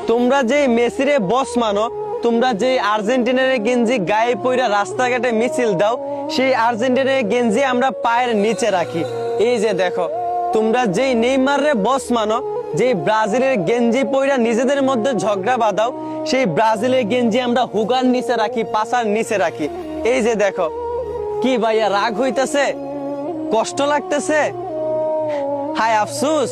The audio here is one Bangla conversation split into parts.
তোমরা যে মেসিরে বস মানো, তোমরা যে আর্জেন্টিনার গেঞ্জি গায়ে পইরা রাস্তাঘাটে মিছিল দাও, সেই আর্জেন্টিনার গেঞ্জি আমরা পায়ের নিচে রাখি। এই যে দেখো, তোমরা যেই নেইমারে বস মানো, যে ব্রাজিলের গেঞ্জি পইরা নিজেদের মধ্যে ঝগড়া বাঁধাও, সেই ব্রাজিলের গেঞ্জি আমরা হুগার নিচে রাখি, পাছার নিচে রাখি। এই যে দেখো, কি ভাইয়া রাগ হইতেছে, কষ্ট লাগতেছে, হায় আফসোস।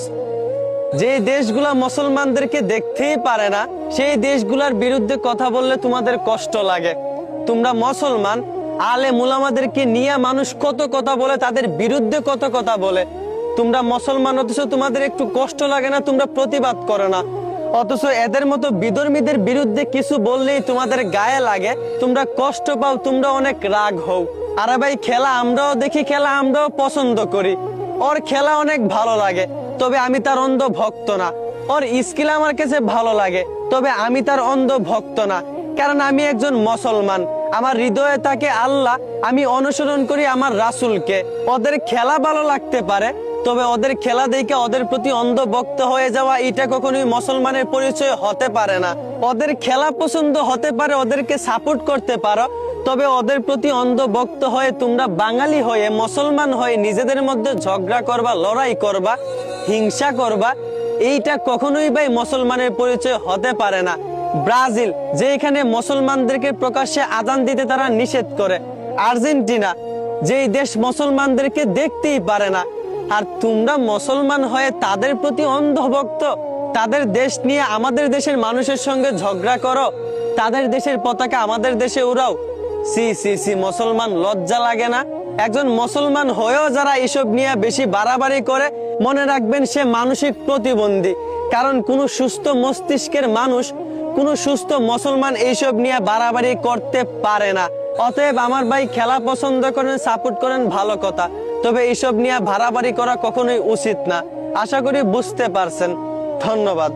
যে দেশগুলা মুসলমানদেরকে দেখতেই পারে না, সেই দেশগুলার বিরুদ্ধে কথা বললে তোমাদের কষ্ট লাগে। তোমরা মুসলমান, আলেম উলামাদেরকে নিয়ে মানুষ কত কথা বলে, তাদের বিরুদ্ধে কত কথা বলে। তোমরা মুসলমান, অথচ তোমাদের একটু কষ্ট লাগে না, তোমরা প্রতিবাদ করো না। অথচ এদের মতো বিধর্মীদের বিরুদ্ধে কিছু বললেই তোমাদের গায়ে লাগে, তোমরা কষ্ট পাও, তোমরা অনেক রাগ হও। আরে ভাই, খেলা আমরাও দেখি, খেলা আমরাও পছন্দ করি, ওর খেলা অনেক ভালো লাগে, তবে আমি তার অন্ধ ভক্ত না। ওর স্কিল আমার কাছে ভালো লাগে, তবে আমি তার অন্ধ ভক্ত না, কারণ আমি একজন মুসলমান। আমার হৃদয়ে থাকে আল্লাহ, আমি অনুসরণ করি আমার রাসূলকে। ওদের খেলা ভালো লাগতে পারে, তবে ওদের খেলা দেখে ওদের প্রতি অন্ধ ভক্ত হয়ে যাওয়া, এটা কখনোই মুসলমানের পরিচয় হতে পারে না। ওদের খেলা পছন্দ হতে পারে, ওদেরকে সাপোর্ট করতে পারো, তবে ওদের প্রতি অন্ধ ভক্ত হয়ে তোমরা বাঙালি হয়ে, মুসলমান হয়ে নিজেদের মধ্যে ঝগড়া করবা, লড়াই করবা, হিংসা করবা, এইটা কখনোই ভাই মুসলমানের পরিচয় হতে পারে না। ব্রাজিল, যে এখানে মুসলমানদেরকে প্রকাশ্যে আযান দিতে তারা নিষেধ করে, আর্জেন্টিনা, যেই দেশ মুসলমানদেরকে দেখতেই পারে না, আর তোমরা মুসলমান হয়ে তাদের প্রতি অন্ধভক্ত, তাদের দেশ নিয়ে আমাদের দেশের মানুষের সঙ্গে ঝগড়া করো, তাদের দেশের পতাকা আমাদের দেশে উড়াও। সি সি সি, মুসলমান, লজ্জা লাগে না? একজন মুসলমান হয়েও যারা এসব নিয়ে বেশি বাড়াবাড়ি করে, মনে রাখবেন সে মানসিক প্রতিবন্ধী। কারণ কোন সুস্থ মস্তিষ্কের মানুষ, কোন সুস্থ মুসলমান এইসব নিয়ে বাড়াবাড়ি করতে পারে না। অতএব আমার ভাই, খেলা পছন্দ করেন, সাপোর্ট করেন, ভালো কথা, তবে এইসব নিয়ে বাড়াবাড়ি করা কখনোই উচিত না। আশা করি বুঝতে পারছেন। ধন্যবাদ।